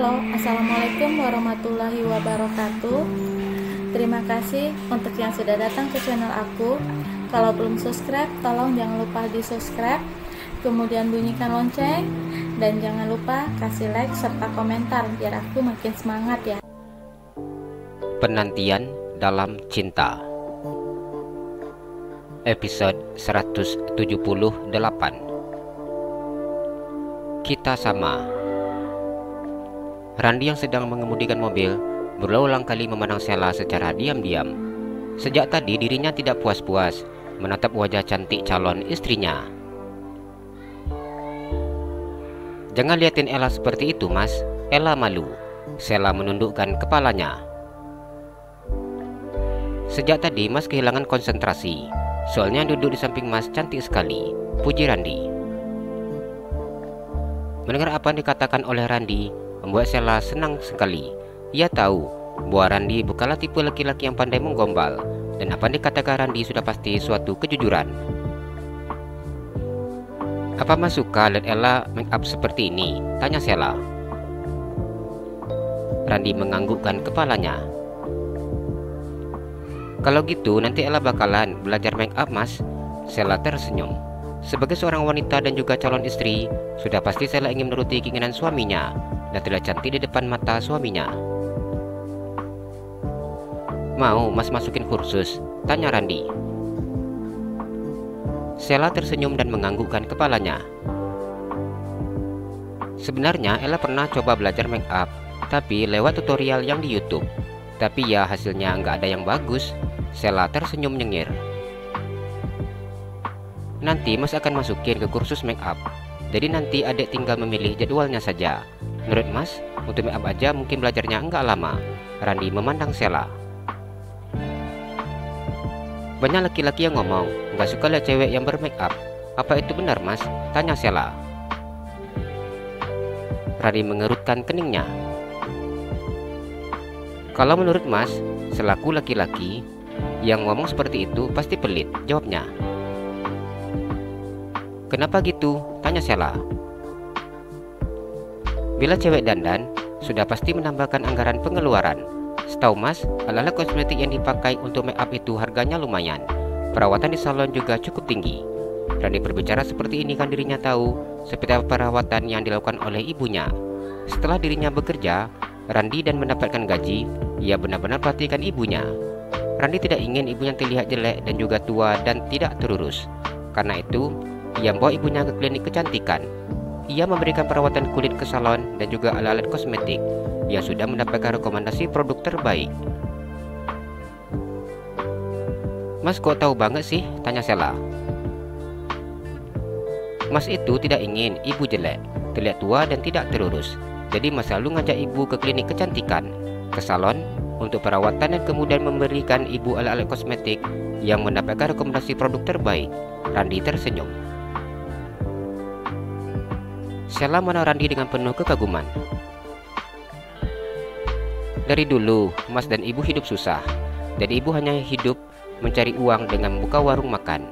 Halo, Assalamualaikum warahmatullahi wabarakatuh. Terima kasih untuk yang sudah datang ke channel aku. Kalau belum subscribe, tolong jangan lupa di subscribe, kemudian bunyikan lonceng, dan jangan lupa kasih like serta komentar biar aku makin semangat ya. Penantian dalam cinta, episode 178. Kita sama. Randi yang sedang mengemudikan mobil berulang kali memandang Sheila secara diam-diam. Sejak tadi dirinya tidak puas-puas menatap wajah cantik calon istrinya. "Jangan liatin Ella seperti itu, Mas. Ella malu." Sheila menundukkan kepalanya. "Sejak tadi Mas kehilangan konsentrasi. Soalnya duduk di samping Mas cantik sekali," puji Randi. Mendengar apa yang dikatakan oleh Randi membuat Sheila senang sekali. Ia tahu bahwa Randi bukanlah tipe laki-laki yang pandai menggombal, dan apa yang dikatakan Randi sudah pasti suatu kejujuran. "Apa Mas suka lihat Ella make up seperti ini?" tanya Sheila. Randi menganggukkan kepalanya. "Kalau gitu nanti Ella bakalan belajar make up, Mas." Sheila tersenyum. Sebagai seorang wanita dan juga calon istri, sudah pasti Sheila ingin menuruti keinginan suaminya dan terlihat cantik di depan mata suaminya. "Mau Mas masukin kursus?" tanya Randi. Sheila tersenyum dan menganggukkan kepalanya. Sebenarnya Ella pernah coba belajar make up, tapi lewat tutorial yang di YouTube. Tapi ya hasilnya nggak ada yang bagus. Sheila tersenyum nyengir. "Nanti Mas akan masukin ke kursus make up. Jadi nanti adik tinggal memilih jadwalnya saja. Menurut Mas, untuk make up aja mungkin belajarnya enggak lama." Randi memandang Sheila. "Banyak laki-laki yang ngomong nggak suka lihat cewek yang bermake up. Apa itu benar, Mas?" tanya Sheila. Randi mengerutkan keningnya. "Kalau menurut Mas, selaku laki-laki, yang ngomong seperti itu pasti pelit," jawabnya. "Kenapa gitu?" tanya Sheila. "Bila cewek dandan, sudah pasti menambahkan anggaran pengeluaran. Setahu Mas, alat-alat kosmetik yang dipakai untuk make up itu harganya lumayan. Perawatan di salon juga cukup tinggi." Randi berbicara seperti ini kan dirinya tahu seperti apa perawatan yang dilakukan oleh ibunya. Setelah dirinya bekerja, Randi dan mendapatkan gaji, ia benar-benar perhatikan ibunya. Randi tidak ingin ibunya terlihat jelek dan juga tua dan tidak terurus. Karena itu, ia membawa ibunya ke klinik kecantikan. Ia memberikan perawatan kulit ke salon dan juga alat-alat kosmetik. Ia sudah mendapatkan rekomendasi produk terbaik. "Mas kok tahu banget sih?" tanya Sheila. "Mas itu tidak ingin ibu jelek, terlihat tua dan tidak terurus. Jadi Mas selalu ngajak ibu ke klinik kecantikan, ke salon untuk perawatan dan kemudian memberikan ibu alat-alat kosmetik yang mendapatkan rekomendasi produk terbaik." Randi tersenyum. Sheila memandang Randi dengan penuh kekaguman. "Dari dulu, Mas dan Ibu hidup susah. Jadi Ibu hanya hidup mencari uang dengan membuka warung makan.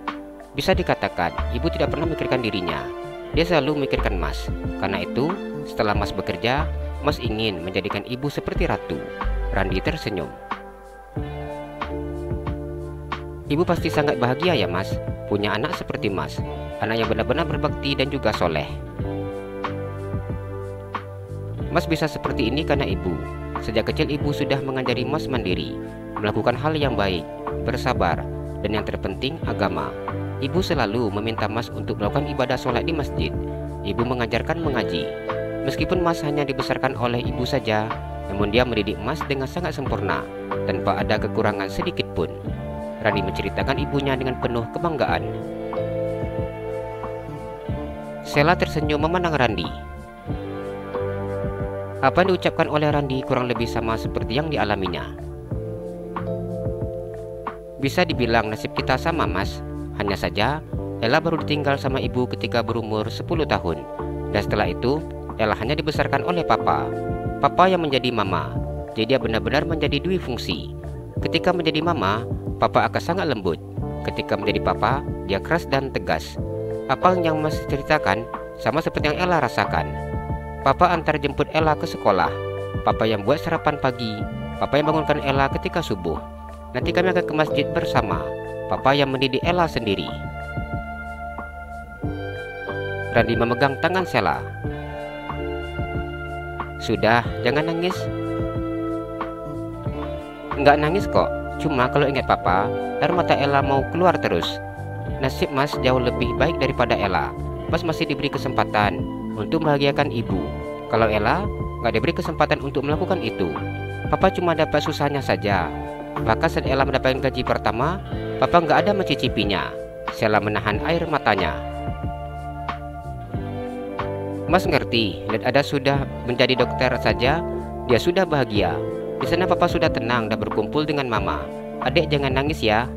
Bisa dikatakan, Ibu tidak pernah memikirkan dirinya. Dia selalu memikirkan Mas. Karena itu, setelah Mas bekerja, Mas ingin menjadikan Ibu seperti ratu." Randi tersenyum. "Ibu pasti sangat bahagia ya, Mas, punya anak seperti Mas. Anak yang benar-benar berbakti dan juga soleh. Mas bisa seperti ini karena Ibu. Sejak kecil Ibu sudah mengajari Mas mandiri, melakukan hal yang baik, bersabar, dan yang terpenting agama. Ibu selalu meminta Mas untuk melakukan ibadah sholat di masjid. Ibu mengajarkan mengaji. Meskipun Mas hanya dibesarkan oleh Ibu saja, namun dia mendidik Mas dengan sangat sempurna, tanpa ada kekurangan sedikit pun." Randi menceritakan ibunya dengan penuh kebanggaan. Sheila tersenyum memandang Randi. Apa yang diucapkan oleh Randi kurang lebih sama seperti yang dialaminya. "Bisa dibilang nasib kita sama, Mas. Hanya saja, Ella baru ditinggal sama ibu ketika berumur 10 tahun. Dan setelah itu, Ella hanya dibesarkan oleh papa. Papa yang menjadi mama. Jadi dia benar-benar menjadi dui fungsi. Ketika menjadi mama, papa akan sangat lembut. Ketika menjadi papa, dia keras dan tegas. Apa yang Mas ceritakan sama seperti yang Ella rasakan." Papa antar jemput Ella ke sekolah. Papa yang buat sarapan pagi. Papa yang bangunkan Ella ketika subuh. Nanti kami akan ke masjid bersama. Papa yang mendidik Ella sendiri. Randy memegang tangan Sheila. Sudah, jangan nangis. Enggak nangis kok. Cuma kalau ingat Papa, air mata Ella mau keluar terus. Nasib Mas jauh lebih baik daripada Ella. Mas masih diberi kesempatan untuk membahagiakan ibu. Kalau Ella nggak diberi kesempatan untuk melakukan itu. Papa cuma dapat susahnya saja. Bahkan saat Ella mendapatkan gaji pertama, Papa nggak ada mencicipinya. Sheila menahan air matanya. Mas ngerti, lihat Ada sudah menjadi dokter saja, dia sudah bahagia. Di sana Papa sudah tenang dan berkumpul dengan Mama. Adik jangan nangis ya.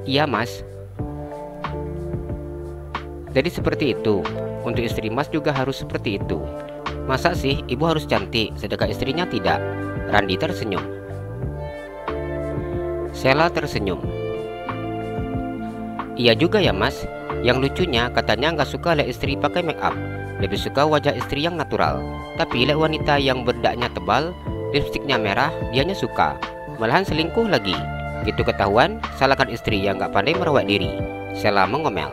Iya Mas. Jadi seperti itu. Untuk istri Mas juga harus seperti itu. Masa sih ibu harus cantik, sedangkan istrinya tidak? Randy tersenyum. Sheila tersenyum. Iya juga ya Mas. Yang lucunya katanya nggak suka lihat istri pakai make up. Lebih suka wajah istri yang natural. Tapi lihat wanita yang berdaknya tebal, lipstiknya merah, dianya suka. Malahan selingkuh lagi. Gitu ketahuan, salahkan istri yang nggak pandai merawat diri. Sheila mengomel.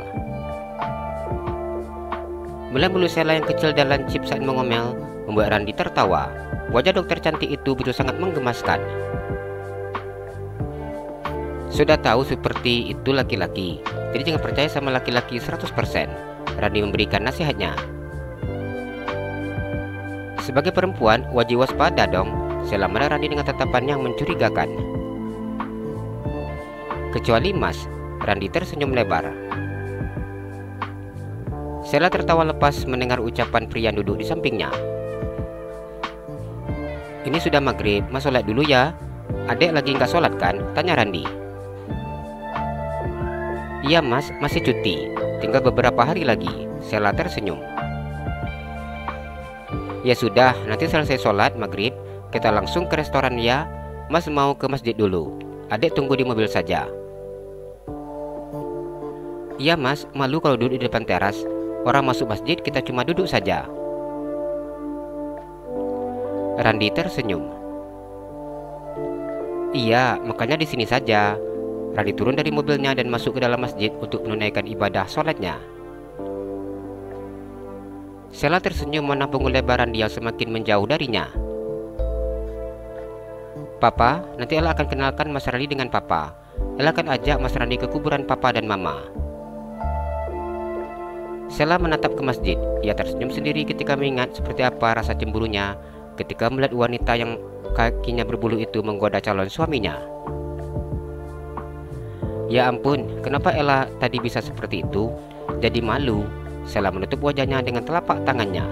Melihat bulu Sheila yang kecil dan lancip saat mengomel membuat Randy tertawa. Wajah dokter cantik itu begitu sangat menggemaskan. Sudah tahu seperti itu laki-laki, jadi jangan percaya sama laki-laki 100%. Randy memberikan nasihatnya. Sebagai perempuan, wajib waspada dong. Sheila melihat Randy dengan tatapan yang mencurigakan. Kecuali Mas, Randy tersenyum lebar. Sheila tertawa lepas mendengar ucapan pria yang duduk di sampingnya. Ini sudah maghrib, Mas sholat dulu ya. Adek lagi nggak sholat kan? Tanya Randy. Iya Mas, masih cuti. Tinggal beberapa hari lagi. Sheila tersenyum. Ya sudah, nanti selesai sholat maghrib, kita langsung ke restoran ya. Mas mau ke masjid dulu. Adek tunggu di mobil saja. Iya Mas, malu kalau duduk di depan teras. Orang masuk masjid kita cuma duduk saja. Randy tersenyum. Iya, makanya di sini saja. Randy turun dari mobilnya dan masuk ke dalam masjid untuk menunaikan ibadah sholatnya. Sheila tersenyum menatap lebar Randy yang semakin menjauh darinya. Papa, nanti Ella akan kenalkan Mas Randy dengan Papa. Ella akan ajak Mas Randy ke kuburan Papa dan Mama. Sheila menatap ke masjid. Ia tersenyum sendiri ketika mengingat seperti apa rasa cemburunya ketika melihat wanita yang kakinya berbulu itu menggoda calon suaminya. Ya ampun, kenapa Ella tadi bisa seperti itu? Jadi malu. Sheila menutup wajahnya dengan telapak tangannya.